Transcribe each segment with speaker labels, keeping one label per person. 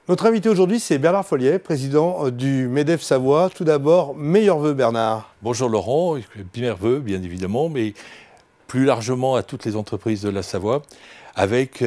Speaker 1: Notre invité aujourd'hui, c'est Bernard Folliet, président du MEDEF Savoie. Tout d'abord, meilleurs vœux, Bernard.
Speaker 2: Bonjour Laurent, meilleurs vœux bien évidemment, mais plus largement à toutes les entreprises de la Savoie, avec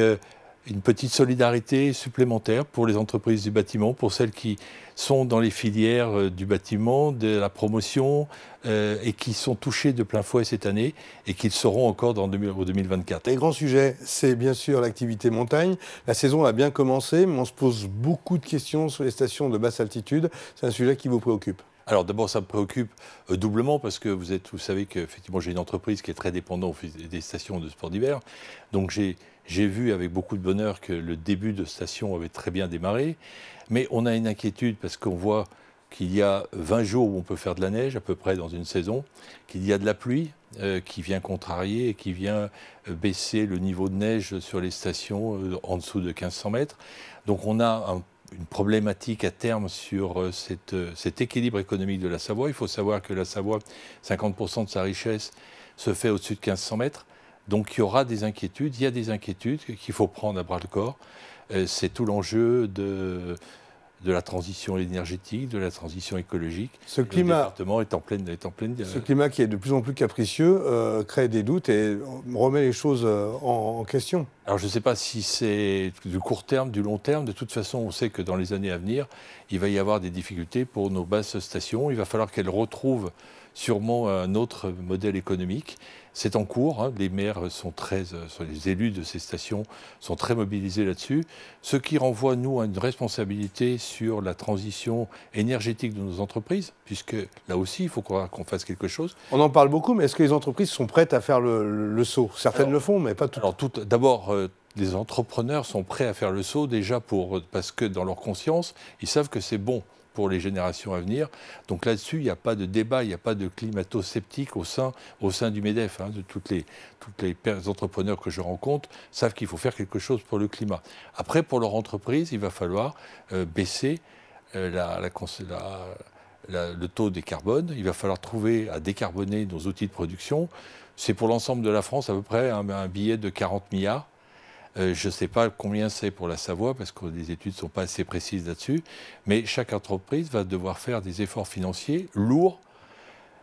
Speaker 2: une petite solidarité supplémentaire pour les entreprises du bâtiment, pour celles qui sont dans les filières du bâtiment, de la promotion, et qui sont touchées de plein fouet cette année, et qui le seront encore en 2024.
Speaker 1: Les grands sujets, c'est bien sûr l'activité montagne. La saison a bien commencé, mais on se pose beaucoup de questions sur les stations de basse altitude. C'est un sujet qui vous préoccupe?
Speaker 2: Alors d'abord, ça me préoccupe doublement parce que vous savez qu'effectivement j'ai une entreprise qui est très dépendante des stations de sport d'hiver. Donc j'ai vu avec beaucoup de bonheur que le début de station avait très bien démarré. Mais on a une inquiétude parce qu'on voit qu'il y a 20 jours où on peut faire de la neige à peu près dans une saison, qu'il y a de la pluie qui vient contrarier et qui vient baisser le niveau de neige sur les stations en dessous de 1500 mètres. Donc on a une problématique à terme sur cet équilibre économique de la Savoie. Il faut savoir que la Savoie, 50% de sa richesse se fait au-dessus de 1500 mètres. Donc il y aura des inquiétudes, il y a des inquiétudes qu'il faut prendre à bras le corps. C'est tout l'enjeu de la transition énergétique, de la transition écologique.
Speaker 1: Ce climat,
Speaker 2: le département est en pleine...
Speaker 1: Ce climat qui est de plus en plus capricieux crée des doutes et remet les choses en question.
Speaker 2: Alors je ne sais pas si c'est du court terme, du long terme. De toute façon, on sait que dans les années à venir, il va y avoir des difficultés pour nos basses stations. Il va falloir qu'elles retrouvent sûrement un autre modèle économique. C'est en cours, hein. Les maires les élus de ces stations sont très mobilisés là-dessus, ce qui renvoie, nous, à une responsabilité sur la transition énergétique de nos entreprises, puisque là aussi, il faut qu'on fasse quelque chose.
Speaker 1: On en parle beaucoup, mais est-ce que les entreprises sont prêtes à faire le saut? Certaines le font, mais pas toutes.
Speaker 2: Alors, d'abord, les entrepreneurs sont prêts à faire le saut, déjà parce que dans leur conscience, ils savent que c'est bon pour les générations à venir. Donc là-dessus, il n'y a pas de débat, il n'y a pas de climato-sceptique au sein du MEDEF. Hein, de toutes les entrepreneurs que je rencontre savent qu'il faut faire quelque chose pour le climat. Après, pour leur entreprise, il va falloir baisser le taux des carbones. Il va falloir trouver à décarboner nos outils de production. C'est pour l'ensemble de la France à peu près un billet de 40 milliards. Je ne sais pas combien c'est pour la Savoie, parce que les études ne sont pas assez précises là-dessus, mais chaque entreprise va devoir faire des efforts financiers lourds.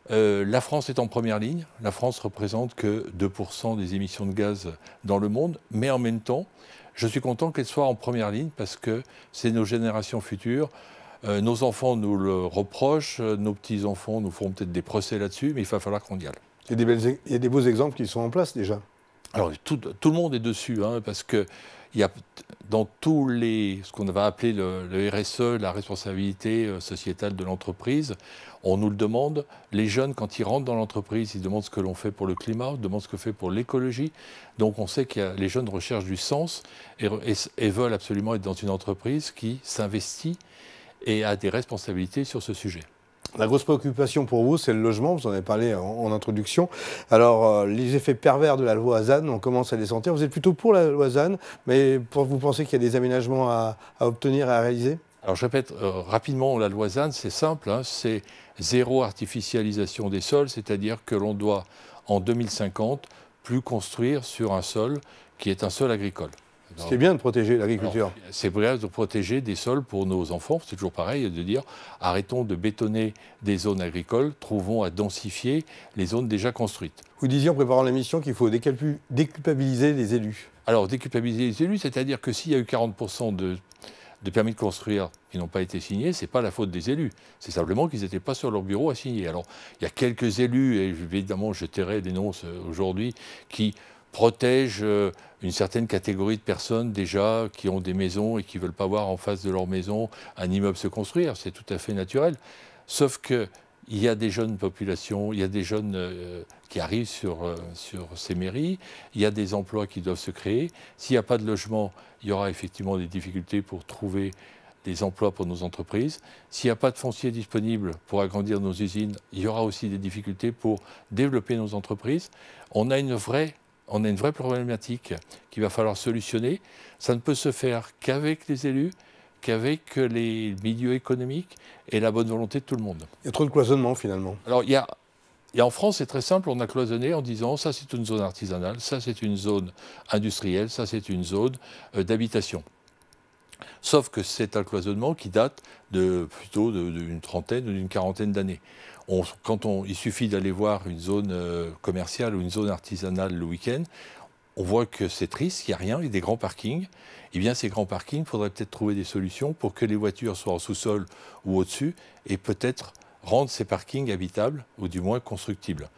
Speaker 2: La France est en première ligne. La France représente que 2% des émissions de gaz dans le monde, mais en même temps, je suis content qu'elle soit en première ligne, parce que c'est nos générations futures. Nos enfants nous le reprochent, nos petits-enfants nous feront peut-être des procès là-dessus, mais il va falloir qu'on y aille.
Speaker 1: Il y a des beaux exemples qui sont en place déjà.
Speaker 2: Alors, tout le monde est dessus, hein, parce que il y a dans ce qu'on va appeler le RSE, la responsabilité sociétale de l'entreprise, on nous le demande. Les jeunes, quand ils rentrent dans l'entreprise, ils demandent ce que l'on fait pour le climat, ils demandent ce que fait pour l'écologie. Donc on sait que les jeunes recherchent du sens et veulent absolument être dans une entreprise qui s'investit et a des responsabilités sur ce sujet.
Speaker 1: La grosse préoccupation pour vous, c'est le logement, vous en avez parlé en introduction. Alors, les effets pervers de la loi ZAN, on commence à les sentir. Vous êtes plutôt pour la loi ZAN, mais vous pensez qu'il y a des aménagements à obtenir et à réaliser?
Speaker 2: Alors, je répète rapidement, la loi ZAN, c'est simple, hein, c'est zéro artificialisation des sols, c'est-à-dire que l'on doit, en 2050, plus construire sur un sol qui est un sol agricole.
Speaker 1: C'est bien de protéger l'agriculture.
Speaker 2: C'est bien de protéger des sols pour nos enfants. C'est toujours pareil de dire arrêtons de bétonner des zones agricoles, trouvons à densifier les zones déjà construites.
Speaker 1: Vous disiez en préparant l'émission qu'il faut déculpabiliser les élus.
Speaker 2: Alors déculpabiliser les élus, c'est-à-dire que s'il y a eu 40% de permis de construire qui n'ont pas été signés, ce n'est pas la faute des élus. C'est simplement qu'ils n'étaient pas sur leur bureau à signer. Alors il y a quelques élus, et évidemment je tairai des noms aujourd'hui, qui protège une certaine catégorie de personnes déjà qui ont des maisons et qui ne veulent pas voir en face de leur maison un immeuble se construire. C'est tout à fait naturel. Sauf qu'il y a des jeunes populations, il y a des jeunes qui arrivent sur ces mairies, il y a des emplois qui doivent se créer. S'il n'y a pas de logement, il y aura effectivement des difficultés pour trouver des emplois pour nos entreprises. S'il n'y a pas de foncier disponible pour agrandir nos usines, il y aura aussi des difficultés pour développer nos entreprises. On a une vraie problématique qu'il va falloir solutionner. Ça ne peut se faire qu'avec les élus, qu'avec les milieux économiques et la bonne volonté de tout le monde.
Speaker 1: Il y a trop de cloisonnement finalement.
Speaker 2: Alors en France, c'est très simple, on a cloisonné en disant ça c'est une zone artisanale, ça c'est une zone industrielle, ça c'est une zone d'habitation. Sauf que c'est un cloisonnement qui date plutôt d'une trentaine ou d'une quarantaine d'années. Il suffit d'aller voir une zone commerciale ou une zone artisanale le week-end, on voit que c'est triste, il n'y a rien, il y a des grands parkings. Eh bien, ces grands parkings, il faudrait peut-être trouver des solutions pour que les voitures soient en sous-sol ou au-dessus et peut-être rendre ces parkings habitables ou du moins constructibles.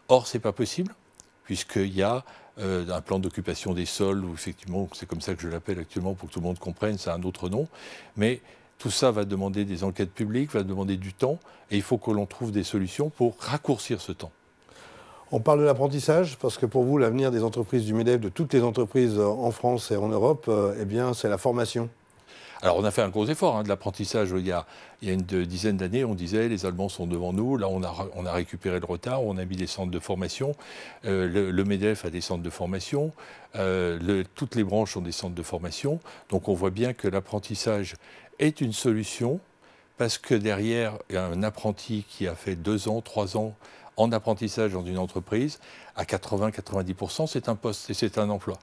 Speaker 2: Or, ce n'est pas possible puisqu'il y a un plan d'occupation des sols, où effectivement, c'est comme ça que je l'appelle actuellement pour que tout le monde comprenne, c'est un autre nom, mais tout ça va demander des enquêtes publiques, va demander du temps, et il faut que l'on trouve des solutions pour raccourcir ce temps.
Speaker 1: On parle de l'apprentissage, parce que pour vous, l'avenir des entreprises du MEDEF, de toutes les entreprises en France et en Europe, eh bien, c'est la formation.
Speaker 2: Alors on a fait un gros effort de l'apprentissage. Il y a une dizaine d'années, on disait les Allemands sont devant nous. Là, on a récupéré le retard, on a mis des centres de formation. Le MEDEF a des centres de formation. Toutes les branches ont des centres de formation. Donc on voit bien que l'apprentissage est une solution parce que derrière, il y a un apprenti qui a fait 2 ans, 3 ans en apprentissage dans une entreprise, à 80-90%, c'est un poste et c'est un emploi.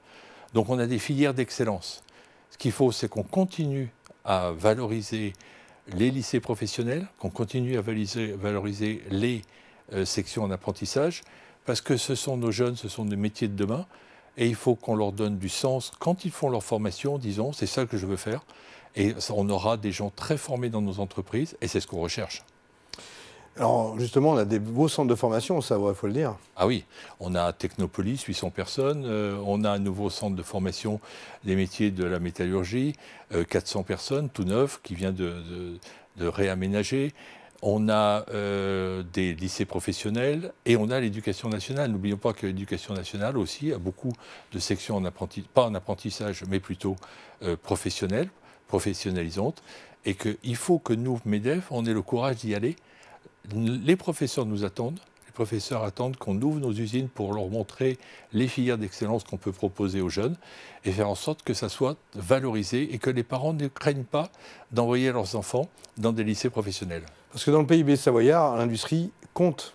Speaker 2: Donc on a des filières d'excellence. Ce qu'il faut, c'est qu'on continue à valoriser les lycées professionnels, qu'on continue à valoriser les sections en apprentissage, parce que ce sont nos jeunes, ce sont des métiers de demain, et il faut qu'on leur donne du sens quand ils font leur formation, disons, c'est ça que je veux faire, et on aura des gens très formés dans nos entreprises, et c'est ce qu'on recherche.
Speaker 1: Alors justement, on a des beaux centres de formation, ça, il faut le dire.
Speaker 2: Ah oui, on a Technopolis, 800 personnes, on a un nouveau centre de formation des métiers de la métallurgie, 400 personnes, tout neuf, qui vient de réaménager. On a des lycées professionnels et on a l'éducation nationale. N'oublions pas que l'éducation nationale aussi a beaucoup de sections pas en apprentissage, mais plutôt professionnelles, professionnalisantes, et qu'il faut que nous, MEDEF, on ait le courage d'y aller. Les professeurs nous attendent. Les professeurs attendent qu'on ouvre nos usines pour leur montrer les filières d'excellence qu'on peut proposer aux jeunes et faire en sorte que ça soit valorisé et que les parents ne craignent pas d'envoyer leurs enfants dans des lycées professionnels.
Speaker 1: Parce que dans le PIB savoyard, l'industrie compte.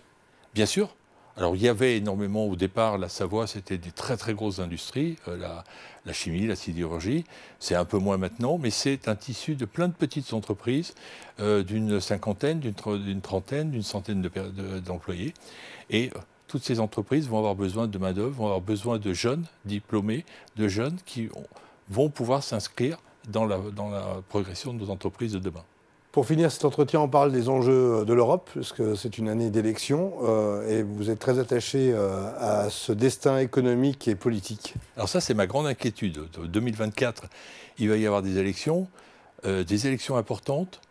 Speaker 2: Bien sûr. Alors il y avait énormément, au départ, la Savoie, c'était des très très grosses industries, la chimie, la sidérurgie, c'est un peu moins maintenant, mais c'est un tissu de plein de petites entreprises, d'une cinquantaine, d'une trentaine, d'une centaine d'employés. Et toutes ces entreprises vont avoir besoin de main-d'œuvre, vont avoir besoin de jeunes diplômés, de jeunes qui vont pouvoir s'inscrire dans la progression de nos entreprises de demain.
Speaker 1: Pour finir cet entretien, on parle des enjeux de l'Europe, puisque c'est une année d'élection, et vous êtes très attaché à ce destin économique et politique.
Speaker 2: Alors ça, c'est ma grande inquiétude. 2024, il va y avoir des élections importantes.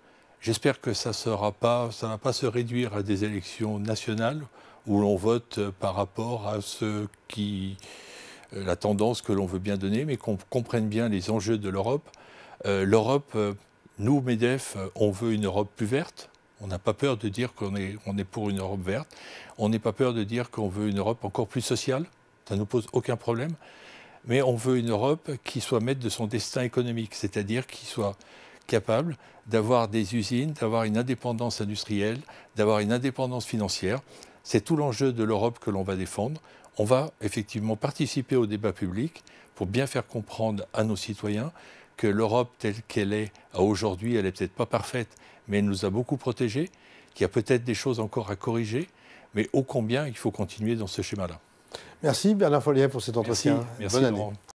Speaker 2: J'espère que ça ne va pas se réduire à des élections nationales, où l'on vote par rapport à la tendance que l'on veut bien donner, mais qu'on comprenne bien les enjeux de l'Europe. L'Europe... Nous, MEDEF, on veut une Europe plus verte. On n'a pas peur de dire qu'on est pour une Europe verte. On n'a pas peur de dire qu'on veut une Europe encore plus sociale. Ça ne nous pose aucun problème. Mais on veut une Europe qui soit maître de son destin économique, c'est-à-dire qui soit capable d'avoir des usines, d'avoir une indépendance industrielle, d'avoir une indépendance financière. C'est tout l'enjeu de l'Europe que l'on va défendre. On va effectivement participer au débat public pour bien faire comprendre à nos citoyens que l'Europe telle qu'elle est aujourd'hui, elle n'est peut-être pas parfaite, mais elle nous a beaucoup protégés, qu'il y a peut-être des choses encore à corriger, mais ô combien il faut continuer dans ce schéma-là.
Speaker 1: Merci Bernard Folliet pour cet entretien.
Speaker 2: Merci,
Speaker 1: Bonne année.
Speaker 2: Laurent.